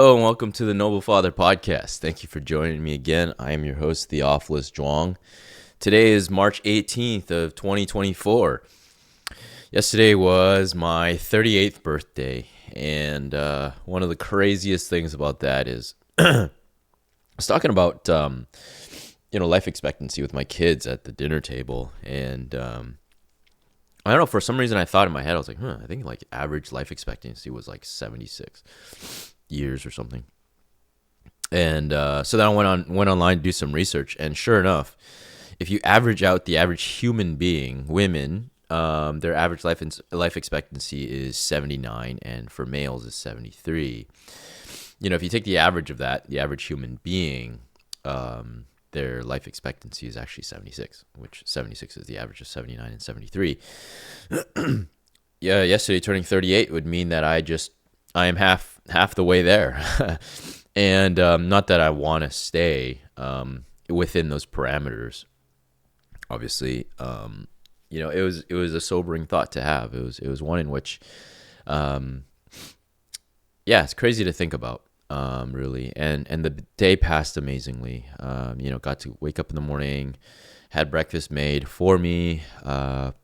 Hello and welcome to the Noble Father Podcast. Thank you for joining me again. I am your host, Theophilus. Today is March 18th of 2024. Yesterday was my 38th birthday, and one of the craziest things about that is I was talking about life expectancy with my kids at the dinner table, and I don't know, for some reason I thought in my head, I was like, I think like average life expectancy was like 76 years or something. And so then I went online to do some research, and sure enough, if you average out the average human being, women, their average life expectancy is 79, and for males is 73. If you take the average of that, the average human being, their life expectancy is actually 76, which 76 is the average of 79 and 73. Yeah, yesterday turning 38 would mean that I am half the way there. And not that I want to stay within those parameters. Obviously, it was a sobering thought to have. It was one in which, it's crazy to think about, really. And the day passed amazingly. Got to wake up in the morning, had breakfast made for me, and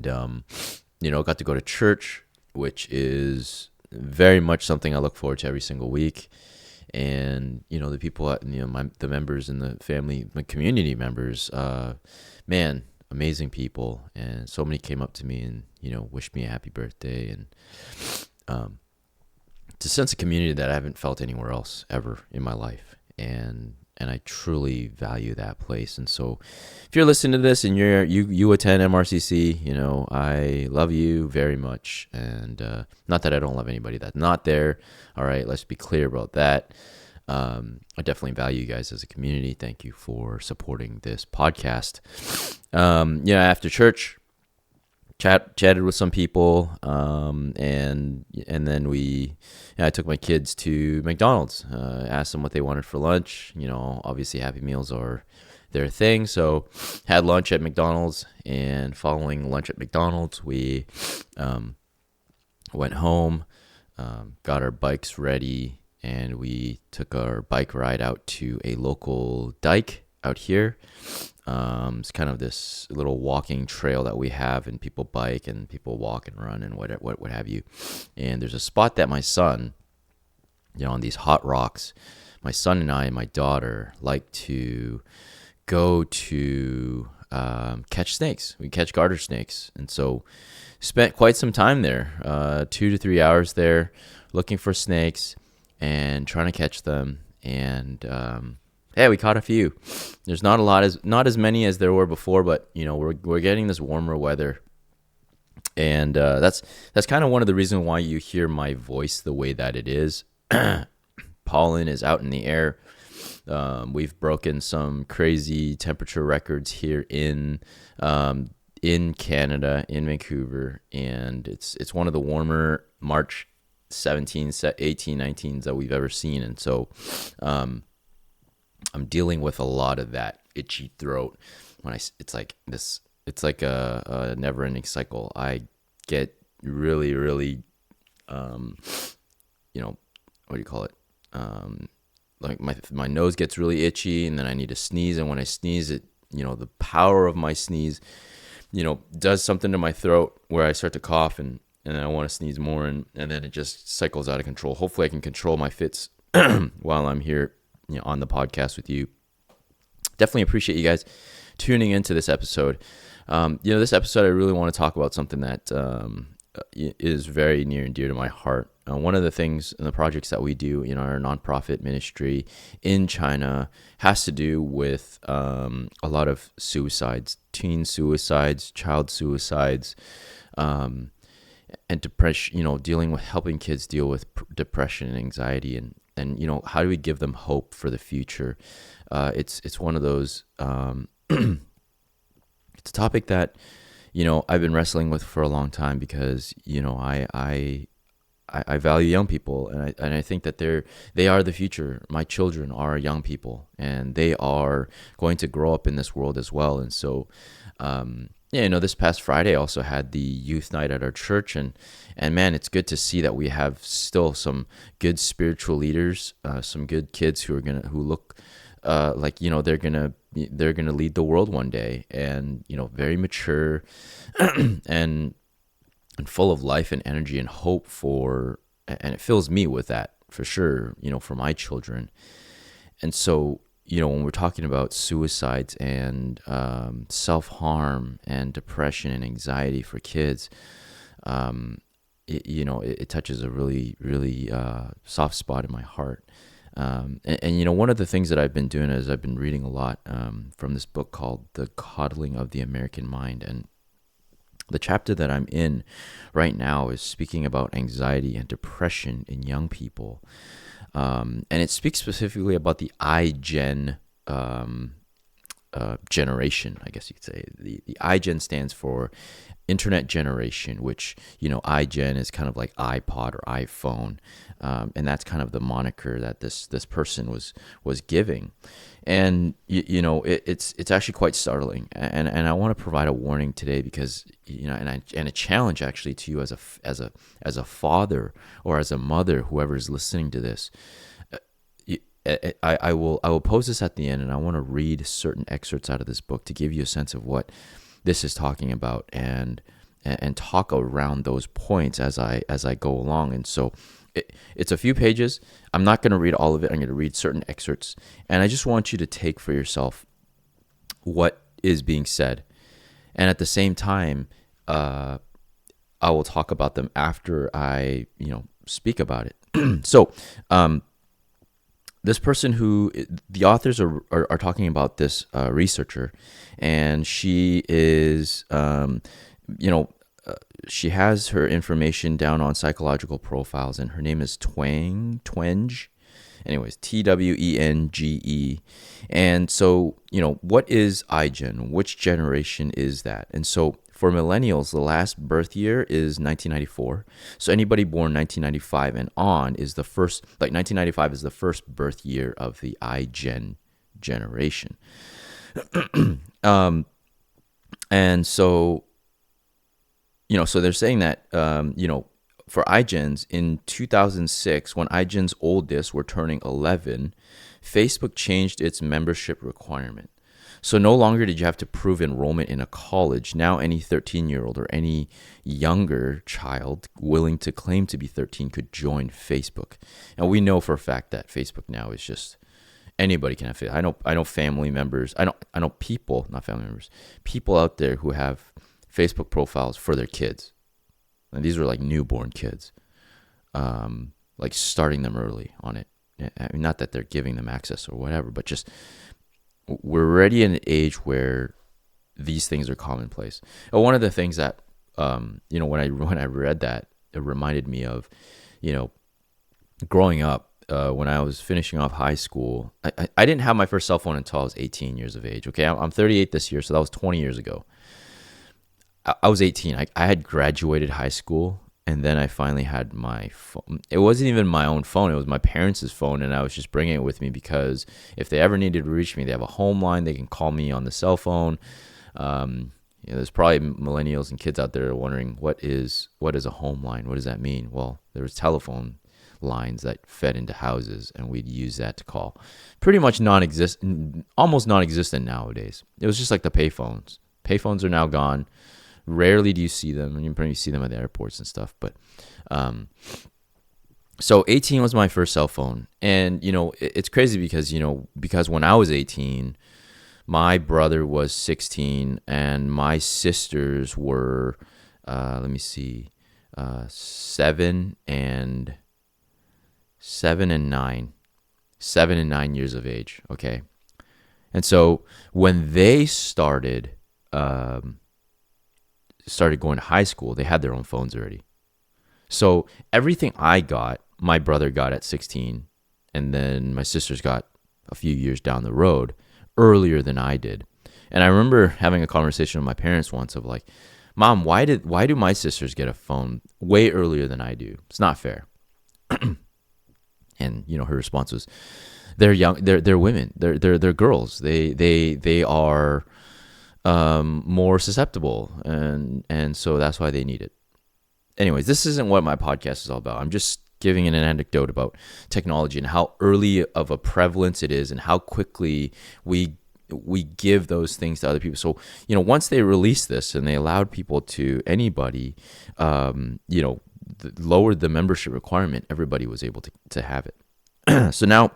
got to go to church, which is very much something I look forward to every single week. And the people, the members in the family, my community members, amazing people. And so many came up to me and wished me a happy birthday. And it's a sense of community that I haven't felt anywhere else ever in my life. And I truly value that place. And so if you're listening to this and you attend MRCC, I love you very much. And not that I don't love anybody that's not there. All right, let's be clear about that. I definitely value you guys as a community. Thank you for supporting this podcast. After church, chatted with some people, and then I took my kids to McDonald's, asked them what they wanted for lunch. Obviously Happy Meals are their thing. So had lunch at McDonald's, and following lunch at McDonald's, we went home, got our bikes ready, and we took our bike ride out to a local dike out here. It's kind of this little walking trail that we have, and people bike and people walk and run and what have you. And there's a spot that my son, on these hot rocks, my son and I and my daughter like to go to catch snakes. We catch garter snakes, and so spent quite some time there, 2 to 3 hours there, looking for snakes and trying to catch them. And we caught a few. There's not as many as there were before, but we're getting this warmer weather, and that's kind of one of the reasons why you hear my voice the way that it is. Pollen is out in the air. We've broken some crazy temperature records here in Canada, in Vancouver, and it's one of the warmer March 17, 18, 19s that we've ever seen. And so I'm dealing with a lot of that itchy throat. It's like a never-ending cycle. I get really, really, what do you call it? Like my nose gets really itchy, and then I need to sneeze. And when I sneeze, the power of my sneeze, does something to my throat where I start to cough, and I want to sneeze more, and then it just cycles out of control. Hopefully I can control my fits while I'm here, on the podcast with you. Definitely appreciate you guys tuning into this episode. This episode, I really want to talk about something that is very near and dear to my heart. One of the things in the projects that we do in our nonprofit ministry in China has to do with a lot of suicides, teen suicides, child suicides, and depression, helping kids deal with depression and anxiety, and how do we give them hope for the future? It's one of those, it's a topic that, I've been wrestling with for a long time, because, I value young people, and I think that they are the future. My children are young people, and they are going to grow up in this world as well. And so, Yeah, this past Friday I also had the youth night at our church, and man, it's good to see that we have still some good spiritual leaders, some good kids who look like they're gonna lead the world one day, and very mature and full of life and energy and hope and it fills me with that for sure, for my children. And so, when we're talking about suicides and self-harm and depression and anxiety for kids, it touches a really, really soft spot in my heart. And one of the things that I've been doing is I've been reading a lot from this book called The Coddling of the American Mind. And the chapter that I'm in right now is speaking about anxiety and depression in young people. And it speaks specifically about the iGen generation, I guess you could say. The iGen stands for Internet Generation, which, iGen is kind of like iPod or iPhone. And that's kind of the moniker that this person was giving. And it's actually quite startling, and I want to provide a warning today because and a challenge actually to you as a father or as a mother, whoever is listening to this. I will pose this at the end, and I want to read certain excerpts out of this book to give you a sense of what this is talking about and talk around those points as I go along. And so it's a few pages. I'm not going to read all of it. I'm going to read certain excerpts. And I just want you to take for yourself what is being said. And at the same time, I will talk about them after I, speak about it. So, this person the authors are talking about this researcher, and she is, she has her information down on psychological profiles, and her name is Twenge. Anyways, Twenge. And so, what is iGen? Which generation is that? And so for millennials, the last birth year is 1994. So anybody born 1995 and on is the first, 1995 is the first birth year of the iGen generation. And so, so they're saying that, for iGens in 2006, when iGens oldest were turning 11, Facebook changed its membership requirement. So no longer did you have to prove enrollment in a college. Now any 13-year-old or any younger child willing to claim to be 13 could join Facebook. And we know for a fact that Facebook now is just anybody can have it. I know family members. I know people, not family members, people out there who have Facebook profiles for their kids. And these are like newborn kids, like starting them early on it. I mean, not that they're giving them access or whatever, but just we're already in an age where these things are commonplace. And one of the things that, when I read that, it reminded me of, growing up, when I was finishing off high school. I didn't have my first cell phone until I was 18 years of age. Okay, I'm 38 this year, so that was 20 years ago. I was 18. I had graduated high school, and then I finally had my phone. It wasn't even my own phone. It was my parents' phone, and I was just bringing it with me because if they ever needed to reach me, they have a home line. They can call me on the cell phone. There's probably millennials and kids out there wondering, what is a home line? What does that mean? Well, there was telephone lines that fed into houses, and we'd use that to call. Pretty much almost non-existent nowadays. It was just like the payphones. Payphones are now gone. Rarely do you see them, and you probably see them at the airports and stuff. But so 18 was my first cell phone, and it's crazy because when I was 18, my brother was 16, and my sisters were 7 and 9 years of age. Okay, and so when they started going to high school, they had their own phones already. So everything I got, my brother got at 16, and then my sisters got a few years down the road earlier than I did. And I remember having a conversation with my parents once of like, Mom, why do my sisters get a phone way earlier than I do? It's not fair. And her response was, they're young, they're women, they're girls. They are more susceptible, and so that's why they need it. Anyways, this isn't what my podcast is all about. I'm just giving an anecdote about technology and how early of a prevalence it is and how quickly we give those things to other people. So, once they released this and they allowed people to anybody, lowered the membership requirement, everybody was able to have it. So now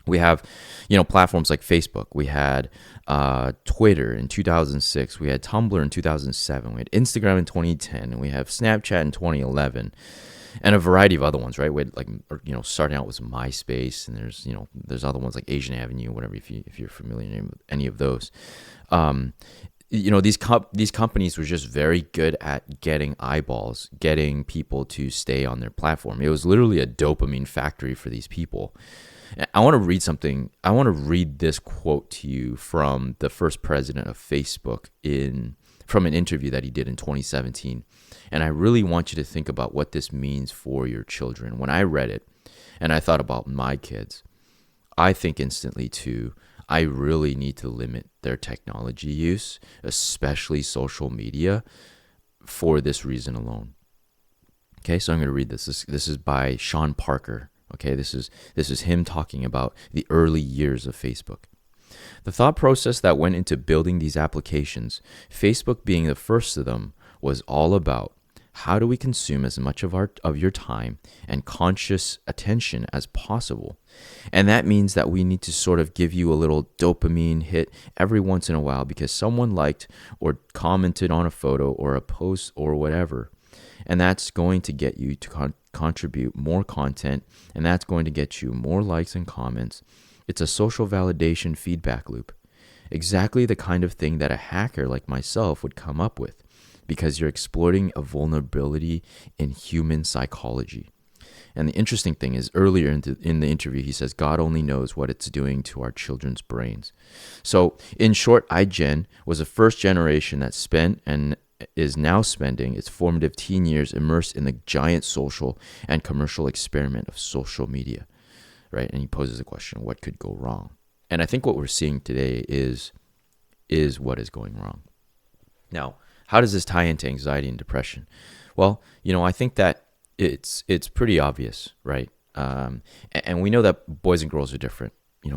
we have, platforms like Facebook. We had Twitter in 2006. We had Tumblr in 2007. We had Instagram in 2010. And we have Snapchat in 2011. And a variety of other ones, right? We had starting out with MySpace, and there's other ones like Asian Avenue, whatever. If you're familiar with any of those, these companies were just very good at getting eyeballs, getting people to stay on their platform. It was literally a dopamine factory for these people. I want to read something. I want to read this quote to you from the first president of Facebook from an interview that he did in 2017. And I really want you to think about what this means for your children. When I read it and I thought about my kids, I think instantly too, I really need to limit their technology use, especially social media, for this reason alone. Okay, so I'm going to read this. This is by Sean Parker. Okay, this is him talking about the early years of Facebook. The thought process that went into building these applications, Facebook being the first of them, was all about how do we consume as much of your time and conscious attention as possible. And that means that we need to sort of give you a little dopamine hit every once in a while because someone liked or commented on a photo or a post or whatever. And that's going to get you to contribute more content, and that's going to get you more likes and comments. It's a social validation feedback loop. Exactly the kind of thing that a hacker like myself would come up with, because you're exploiting a vulnerability in human psychology. And the interesting thing is, earlier in the interview, he says, God only knows what it's doing to our children's brains. So in short, iGen was the first generation that spent and is now spending its formative teen years immersed in the giant social and commercial experiment of social media, right? And he poses the question, what could go wrong? And I think what we're seeing today is what is going wrong. Now, how does this tie into anxiety and depression? Well, I think that it's pretty obvious, right? And we know that boys and girls are different.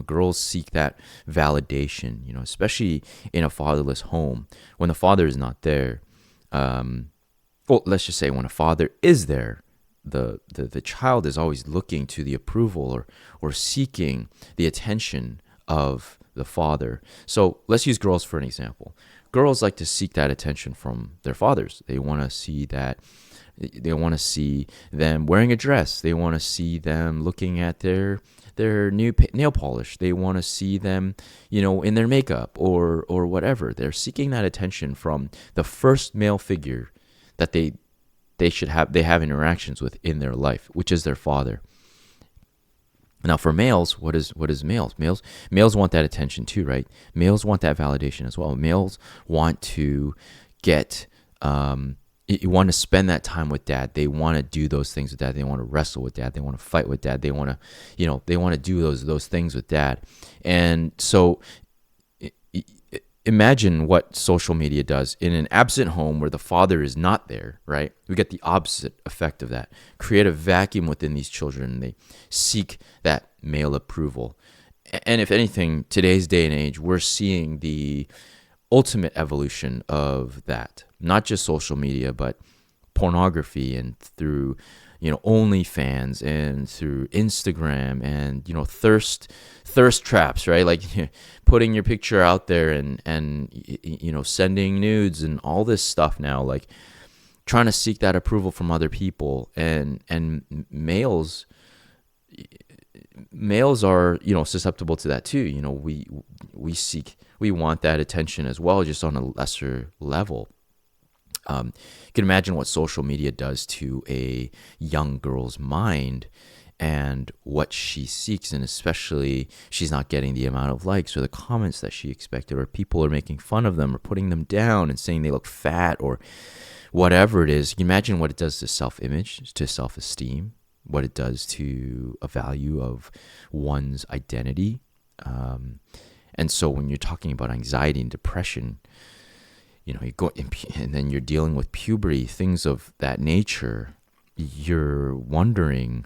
Girls seek that validation, especially in a fatherless home. When the father is not there, let's just say when a father is there, the child is always looking to the approval or seeking the attention of the father. So let's use girls for an example. Girls like to seek that attention from their fathers. They want to see that. They want to see them wearing a dress. They want to see them looking at their new nail polish. They want to see them, in their makeup or whatever. They're seeking that attention from the first male figure that they have interactions with in their life, which is their father. Now, for males, what is males? Males want that attention too, right? Males want that validation as well. Males want to get, you want to spend that time with dad. They want to do those things with dad. They want to wrestle with dad. They want to fight with dad. They want to, they want to do those things with dad. And so, imagine what social media does in an absent home where the father is not there, right? We get the opposite effect of that. Create a vacuum within these children, and they seek that male approval. And if anything, today's day and age, we're seeing the ultimate evolution of that. Not just social media, but pornography, and through OnlyFans, and through Instagram, and thirst traps, right? Like putting your picture out there and sending nudes and all this stuff now, like trying to seek that approval from other people. And males are susceptible to that too. We want that attention as well, just on a lesser level. You can imagine what social media does to a young girl's mind and what she seeks, and especially she's not getting the amount of likes or the comments that she expected, or people are making fun of them or putting them down and saying they look fat or whatever it is. You can imagine what it does to self-image, to self-esteem, what it does to a value of one's identity. And so when you're talking about anxiety and depression, you go and then you're dealing with puberty, things of that nature. You're wondering,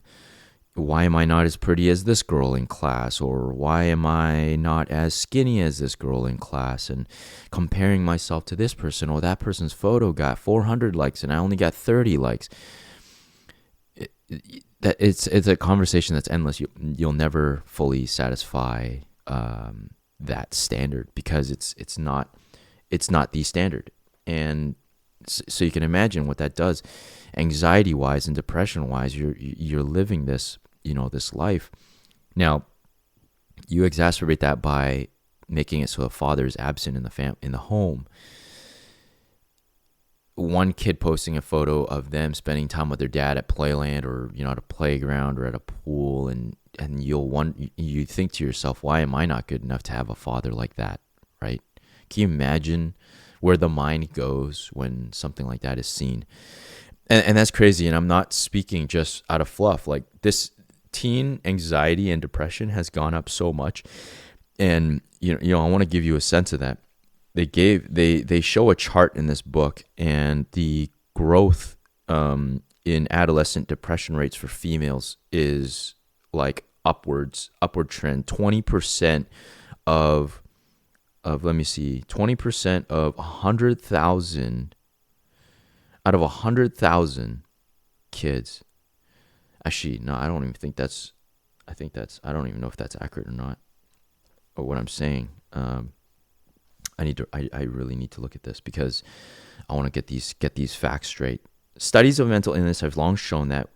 why am I not as pretty as this girl in class? Or why am I not as skinny as this girl in class? And comparing myself to this person, or that person's photo got 400 likes and I only got 30 likes. It's a conversation that's endless. You'll never fully satisfy that standard, because it's not the standard. And so you can imagine what that does, anxiety wise and depression wise. You're living this this life. Now you exacerbate that by making it so a father is absent in the home. One kid posting a photo of them spending time with their dad at playland, or at a playground or at a pool, and you think to yourself, why am I not good enough to have a father like that, right? Can you imagine where the mind goes when something like that is seen? And that's crazy. And I'm not speaking just out of fluff. Like, this teen anxiety and depression has gone up so much. And I want to give you a sense of that. They show a chart in this book, and the growth in adolescent depression rates for females is like upward trend. 20% of let me see, 20% of 100,000 out of 100,000 kids. Actually, no, I don't even think that's. I don't even know if that's accurate or not, or what I'm saying. I really need to look at this, because I want to get these facts straight. Studies of mental illness have long shown that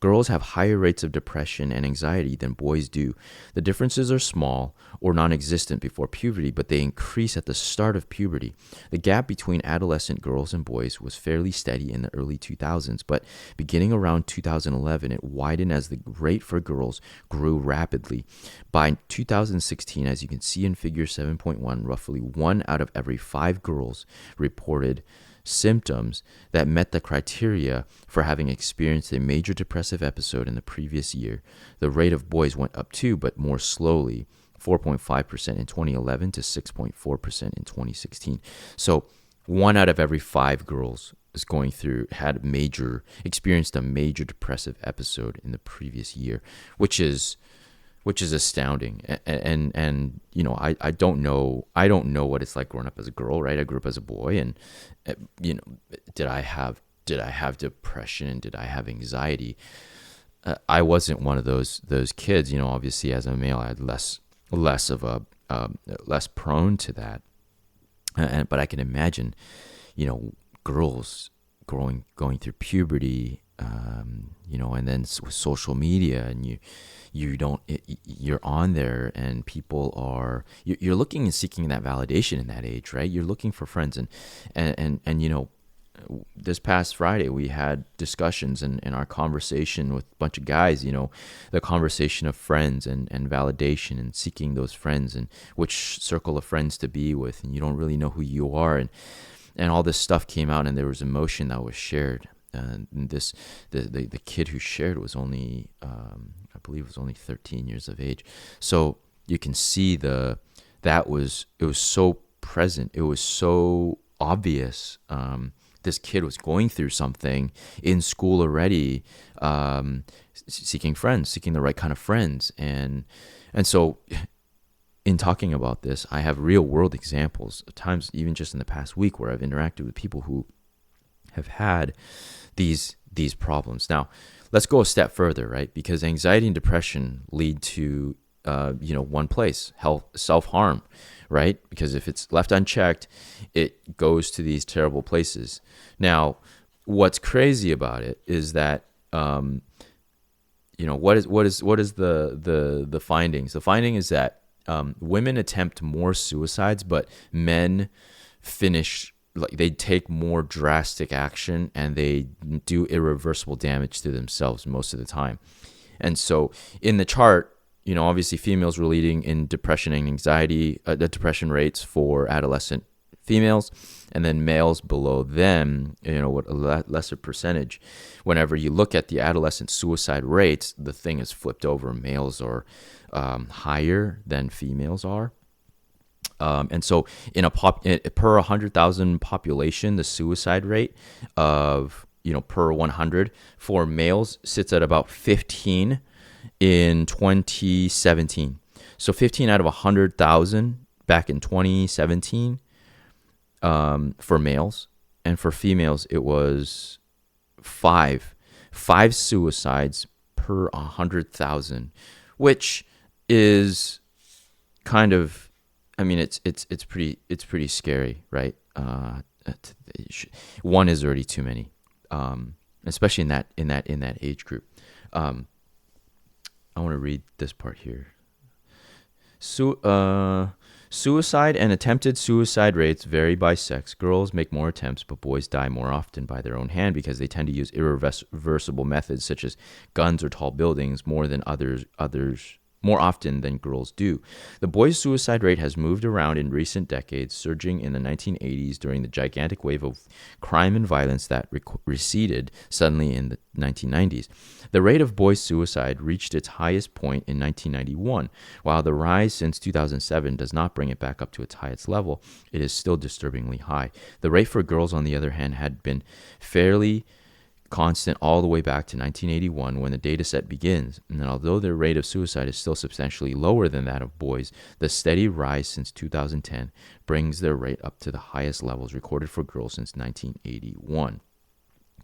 girls have higher rates of depression and anxiety than boys do. The differences are small or non-existent before puberty, but they increase at the start of puberty. The gap between adolescent girls and boys was fairly steady in the early 2000s, but beginning around 2011, it widened as the rate for girls grew rapidly. By 2016, as you can see in figure 7.1, roughly 1 out of every 5 girls reported symptoms that met the criteria for having experienced a major depressive episode in the previous year. The rate of boys went up too, but more slowly, 4.5% in 2011 to 6.4% in 2016. So 1 out of every 5 girls is experienced a major depressive episode in the previous year, which is astounding. And I don't know what it's like growing up as a girl, right? I grew up as a boy, and did I have depression and did I have anxiety? I wasn't one of those kids. Obviously as a male, I had less prone to that. But I can imagine, girls going through puberty, and then with social media, and you're on there, and people are, you're looking and seeking that validation in that age, right? You're looking for friends, and this past Friday we had discussions in our conversation with a bunch of guys, the conversation of friends and validation, and seeking those friends, and which circle of friends to be with, and you don't really know who you are, and all this stuff came out, and there was emotion that was shared. And the kid who shared was only, I believe, was only 13 years of age. So you can see it was so present. It was so obvious. This kid was going through something in school already, seeking friends, seeking the right kind of friends, and so. In talking about this, I have real world examples of times, even just in the past week, where I've interacted with people who have had these problems. Now, let's go a step further, right? Because anxiety and depression lead to one place, self-harm, right? Because if it's left unchecked, it goes to these terrible places. Now, what's crazy about it is that what is the findings? The finding is that women attempt more suicides, but men they take more drastic action, and they do irreversible damage to themselves most of the time. And so in the chart, obviously females were leading in depression and anxiety, the depression rates for adolescent females, and then males below them, with a lesser percentage. Whenever you look at the adolescent suicide rates, the thing is flipped over. Males are higher than females are. And so per 100,000 population, the suicide rate of, per 100 for males sits at about 15 in 2017. So 15 out of 100,000 back in 2017 for males. And for females, it was five suicides per 100,000, which is kind of, I mean, it's pretty scary, right? One is already too many, especially in that age group. I want to read this part here. Suicide and attempted suicide rates vary by sex. Girls make more attempts, but boys die more often by their own hand because they tend to use irreversible methods such as guns or tall buildings more often than girls do. The boys' suicide rate has moved around in recent decades, surging in the 1980s during the gigantic wave of crime and violence that receded suddenly in the 1990s. The rate of boys' suicide reached its highest point in 1991. While the rise since 2007 does not bring it back up to its highest level, it is still disturbingly high. The rate for girls, on the other hand, had been fairly constant all the way back to 1981 when the data set begins. And although their rate of suicide is still substantially lower than that of boys, the steady rise since 2010 brings their rate up to the highest levels recorded for girls since 1981.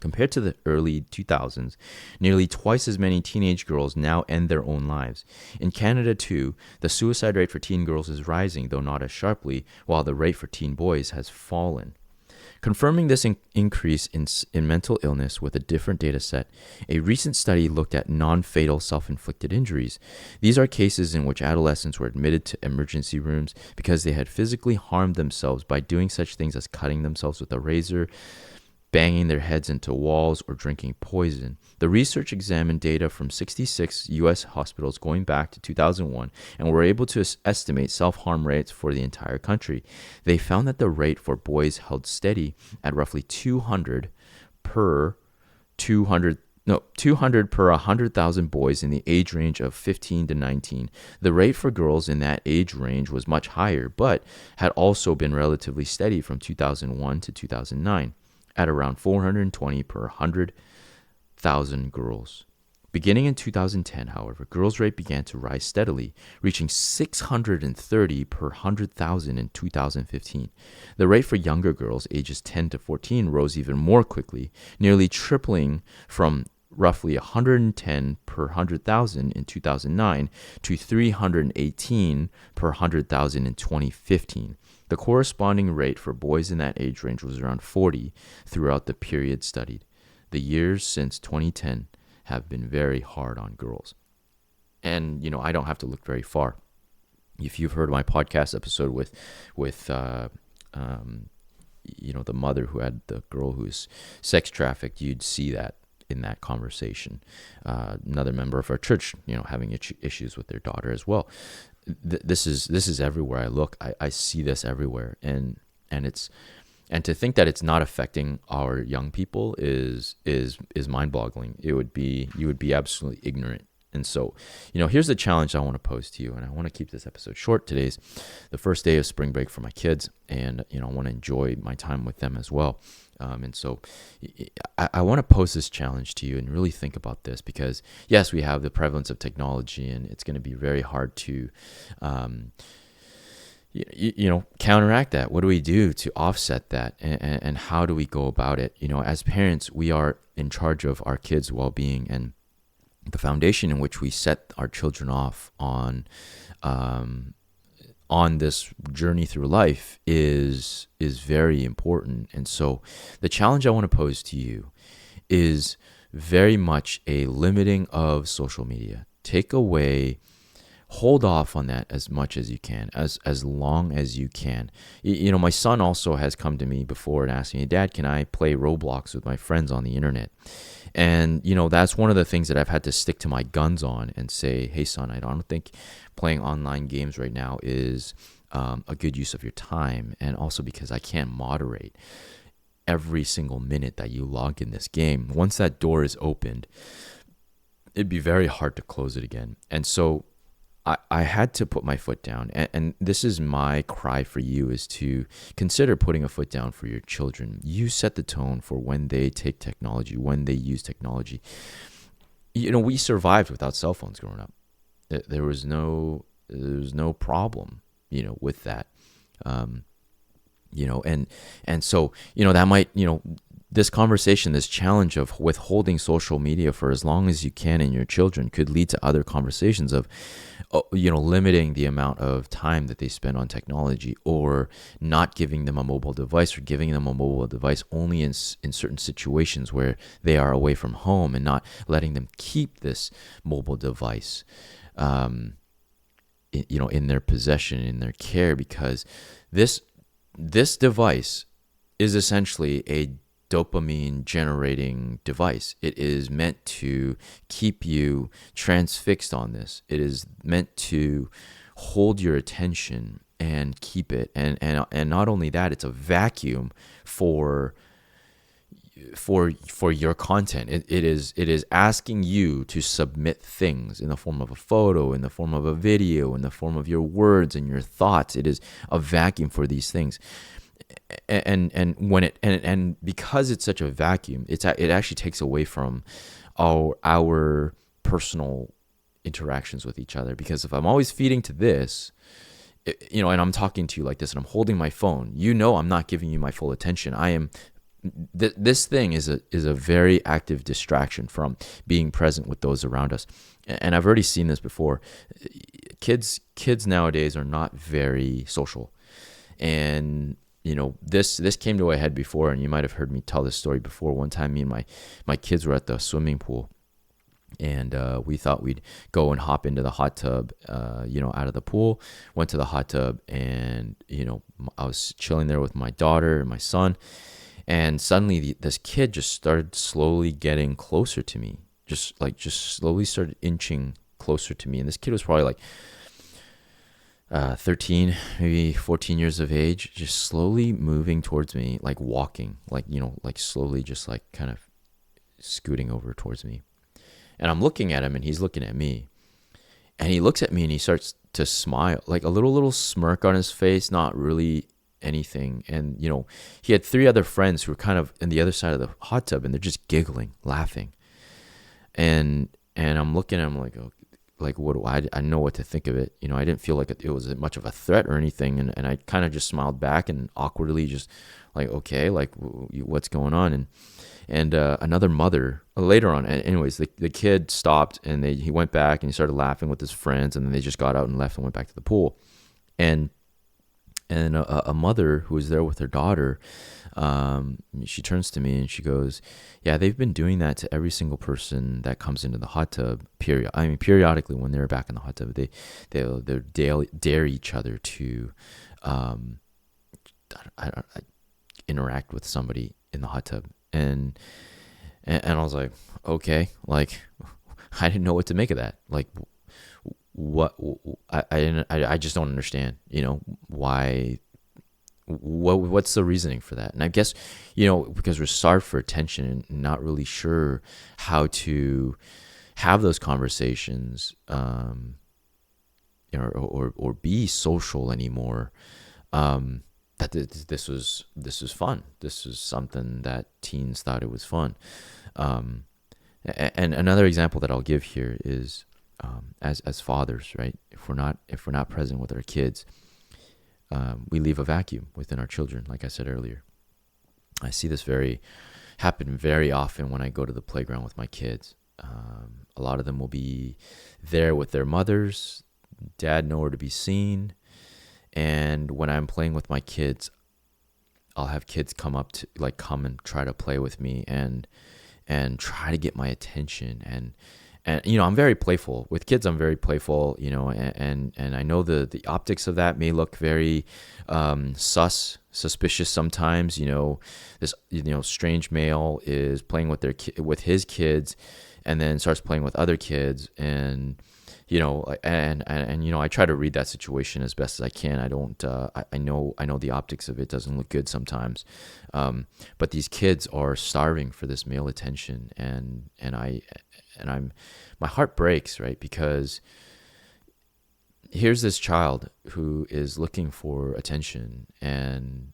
Compared to the early 2000s, nearly twice as many teenage girls now end their own lives. In Canada, too, the suicide rate for teen girls is rising, though not as sharply, while the rate for teen boys has fallen. Confirming this increase in mental illness with a different data set, a recent study looked at non-fatal self-inflicted injuries. These are cases in which adolescents were admitted to emergency rooms because they had physically harmed themselves by doing such things as cutting themselves with a razor, banging their heads into walls, or drinking poison. The research examined data from 66 U.S. hospitals going back to 2001 and were able to estimate self-harm rates for the entire country. They found that the rate for boys held steady at roughly 200 per 100,000 boys in the age range of 15 to 19. The rate for girls in that age range was much higher, but had also been relatively steady from 2001 to 2009. At around 420 per 100,000 girls. Beginning in 2010, however, girls' rate began to rise steadily, reaching 630 per 100,000 in 2015. The rate for younger girls ages 10 to 14 rose even more quickly, nearly tripling from roughly 110 per 100,000 in 2009 to 318 per 100,000 in 2015. The corresponding rate for boys in that age range was around 40 throughout the period studied. The years since 2010 have been very hard on girls. And, I don't have to look very far. If you've heard my podcast episode with the mother who had the girl who's sex trafficked, you'd see that in that conversation. Another member of our church, having issues with their daughter as well. This is everywhere I look. I see this everywhere, and to think that it's not affecting our young people is mind-boggling. You would be absolutely ignorant. And so, here's the challenge I want to pose to you, and I want to keep this episode short. Today's the first day of spring break for my kids, and I want to enjoy my time with them as well. And so I want to pose this challenge to you and really think about this, because yes, we have the prevalence of technology, and it's going to be very hard to, counteract that. What do we do to offset that? And how do we go about it? As parents, we are in charge of our kids' well-being, and the foundation in which we set our children off on this journey through life is very important. And so the challenge I want to pose to you is very much a limiting of social media. Hold off on that as much as you can, as long as you can. My son also has come to me before and asked me, Dad, can I play Roblox with my friends on the internet? And, that's one of the things that I've had to stick to my guns on and say, hey, son, I don't think playing online games right now is a good use of your time. And also because I can't moderate every single minute that you log in this game. Once that door is opened, it'd be very hard to close it again. And so I had to put my foot down. And this is my cry for you, is to consider putting a foot down for your children. You set the tone for when they take technology, when they use technology. We survived without cell phones growing up. There was no problem, with that. And so, that might, this conversation, this challenge of withholding social media for as long as you can in your children could lead to other conversations of, limiting the amount of time that they spend on technology, or not giving them a mobile device, or giving them a mobile device only in certain situations where they are away from home, and not letting them keep this mobile device, in their possession, in their care, because this device is essentially a dopamine generating device. It is meant to keep you transfixed on this. It is meant to hold your attention and keep it. And not only that, it's a vacuum for your content. It is asking you to submit things in the form of a photo, in the form of a video, in the form of your words and your thoughts. It is a vacuum for these things. And when and because it's such a vacuum, it actually takes away from our personal interactions with each other. Because if I'm always feeding to this, and I'm talking to you like this, and I'm holding my phone, I'm not giving you my full attention. I am. This thing is a very active distraction from being present with those around us. And I've already seen this before. Kids nowadays are not very social, and this came to a head before, and you might have heard me tell this story before. One time, me and my kids were at the swimming pool, and we thought we'd go and hop into the hot tub, out of the pool. Went to the hot tub, and I was chilling there with my daughter and my son, and suddenly this kid just started slowly getting closer to me, just slowly started inching closer to me. And this kid was probably like 13, maybe 14 years of age, just slowly moving towards me, like walking, like slowly, just like kind of scooting over towards me. And I'm looking at him, and he's looking at me, and he looks at me, and he starts to smile, like a little smirk on his face, not really anything. And he had 3 other friends who were kind of in the other side of the hot tub, and they're just giggling, laughing. And I'm looking at him like, oh, like, what do I know what to think of it. I didn't feel like it was much of a threat or anything. And I kind of just smiled back and awkwardly just like, okay, like what's going on? And another mother later on, anyways, the kid stopped, and he went back, and he started laughing with his friends, and then they just got out and left and went back to the pool. And a mother who was there with her daughter, she turns to me and she goes, yeah, they've been doing that to every single person that comes into the hot tub. Periodically when they're back in the hot tub, they'll dare each other to interact with somebody in the hot tub. And I was like, okay, like I didn't know what to make of that. Like, I just don't understand, why, what's the reasoning for that? And I guess, because we're starved for attention and not really sure how to have those conversations, or be social anymore. That this was fun. This was something that teens thought it was fun. And another example that I'll give here is, as fathers, right? If we're not present with our kids, we leave a vacuum within our children. Like I said earlier, I see this happen very often when I go to the playground with my kids. A lot of them will be there with their mothers, dad nowhere to be seen. And when I'm playing with my kids, I'll have kids come and try to play with me and try to get my attention. And I'm very playful with kids. I'm very playful, and I know the optics of that may look very suspicious sometimes. This strange male is playing with his kids, and then starts playing with other kids, and I try to read that situation as best as I can. I don't. I know the optics of it doesn't look good sometimes, but these kids are starving for this male attention, and my heart breaks, right? Because here's this child who is looking for attention, and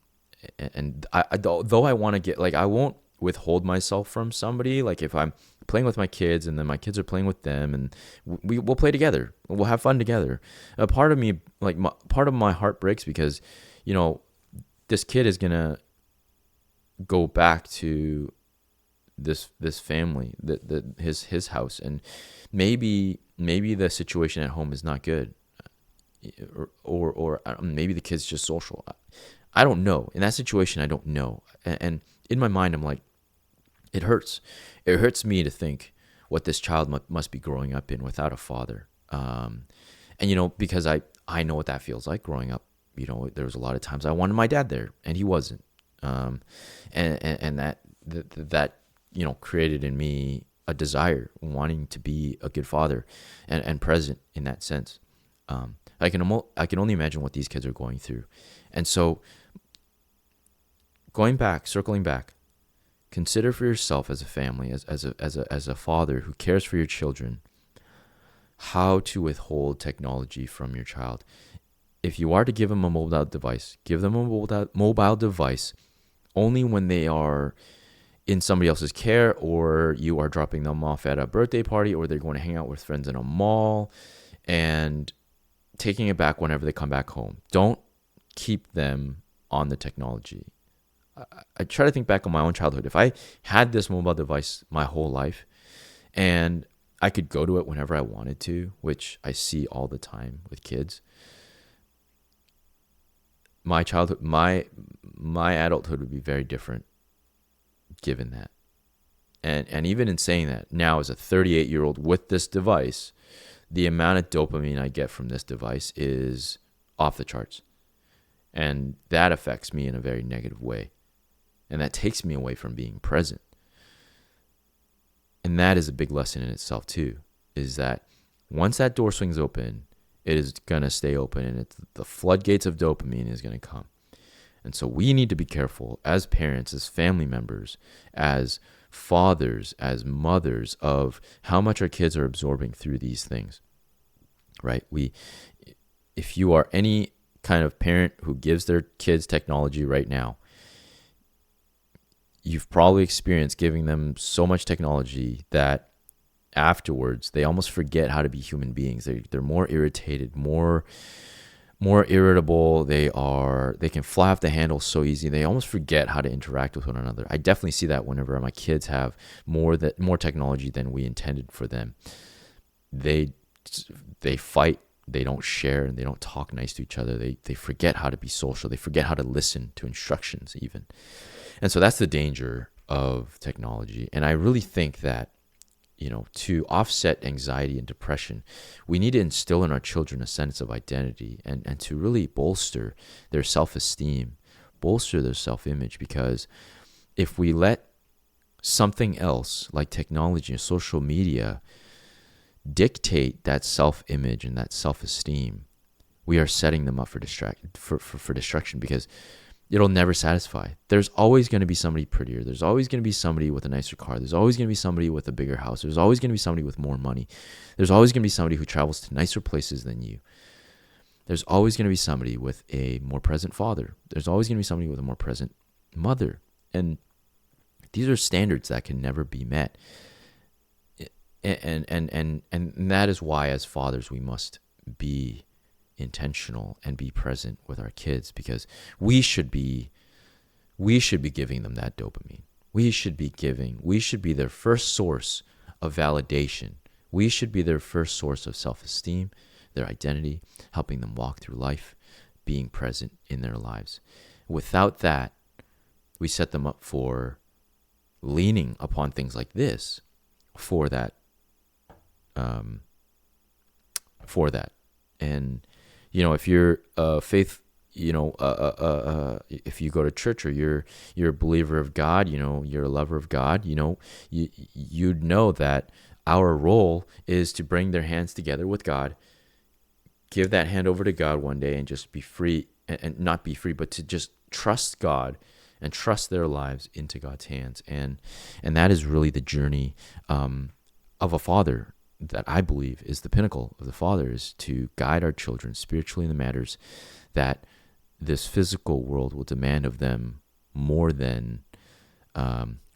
though I want to get, like, I won't withhold myself from somebody. Like, if I'm playing with my kids and then my kids are playing with them, and we'll play together, we'll have fun together. A part of me, like, part of my heart breaks because, this kid is gonna go back to this family, his house, and maybe the situation at home is not good, or maybe the kid's just social. I don't know. In that situation, I don't know. And in my mind, I'm like, it hurts. It hurts me to think what this child must be growing up in without a father. And because I know what that feels like growing up. There was a lot of times I wanted my dad there, and he wasn't. And that created in me a desire, wanting to be a good father and present in that sense. I can only imagine what these kids are going through. And so, circling back, consider for yourself as a family, as a father who cares for your children, how to withhold technology from your child. If you are to give them a mobile device, give them a mobile device only when they are in somebody else's care, or you are dropping them off at a birthday party, or they're going to hang out with friends in a mall, and taking it back whenever they come back home. Don't keep them on the technology. I try to think back on my own childhood. If I had this mobile device my whole life, and I could go to it whenever I wanted to, which I see all the time with kids, my childhood, my adulthood would be very different given that. And even in saying that, now as a 38-year-old with this device, the amount of dopamine I get from this device is off the charts. And that affects me in a very negative way. And that takes me away from being present. And that is a big lesson in itself too, is that once that door swings open, it is going to stay open, and the floodgates of dopamine is going to come. And so we need to be careful as parents, as family members, as fathers, as mothers, of how much our kids are absorbing through these things, right? If you are any kind of parent who gives their kids technology right now, you've probably experienced giving them so much technology that afterwards they almost forget how to be human beings. They're more irritated, more irritable. They can fly off the handle so easy. They almost forget how to interact with one another. I definitely see that whenever my kids have more technology than we intended for them. They fight. They don't share, and they don't talk nice to each other. They forget how to be social. They forget how to listen to instructions even. And so that's the danger of technology. And I really think that, to offset anxiety and depression, we need to instill in our children a sense of identity, and to really bolster their self-esteem, bolster their self-image. Because if we let something else like technology and social media dictate that self-image and that self-esteem, we are setting them up for destruction, because it'll never satisfy. There's always going to be somebody prettier. There's always going to be somebody with a nicer car. There's always going to be somebody with a bigger house. There's always going to be somebody with more money. There's always going to be somebody who travels to nicer places than you. There's always going to be somebody with a more present father. There's always going to be somebody with a more present mother. And these are standards that can never be met. And that is why, as fathers, we must be intentional and be present with our kids, because we should be giving them that dopamine. We should be their first source of validation. We should be their first source of self-esteem, their identity, helping them walk through life, being present in their lives. Without that, we set them up for leaning upon things like this for that. And if you're faith, if you go to church, or you're a believer of God, you're a lover of God, you'd know that our role is to bring their hands together with God, give that hand over to God one day, and just be free, and not be free, but to just trust God and trust their lives into God's hands. And that is really the journey of a father. that I believe is the pinnacle of the Father, is to guide our children spiritually in the matters that this physical world will demand of them more than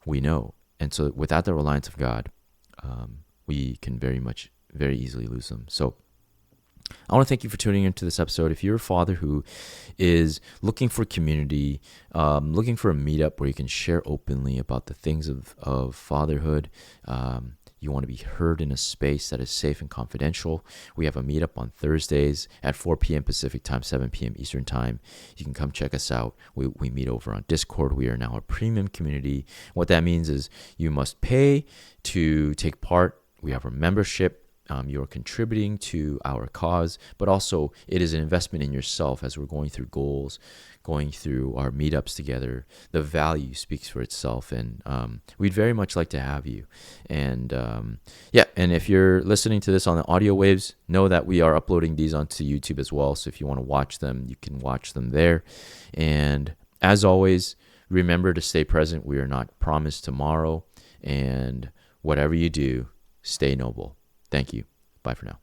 we know. And so without the reliance of God, we can very easily lose them. So I want to thank you for tuning into this episode. If you're a father who is looking for community, looking for a meetup where you can share openly about the things of fatherhood, you want to be heard in a space that is safe and confidential, we have a meetup on Thursdays at 4 p.m. Pacific time, 7 p.m. Eastern time. You can come check us out. We meet over on Discord. We are now a premium community. What that means is you must pay to take part. We have a membership. You're contributing to our cause, but also it is an investment in yourself as we're going through goals, going through our meetups together. The value speaks for itself, and we'd very much like to have you. And and if you're listening to this on the audio waves, know that we are uploading these onto YouTube as well. So if you want to watch them, you can watch them there. And as always, remember to stay present. We are not promised tomorrow, and whatever you do, stay noble. Thank you. Bye for now.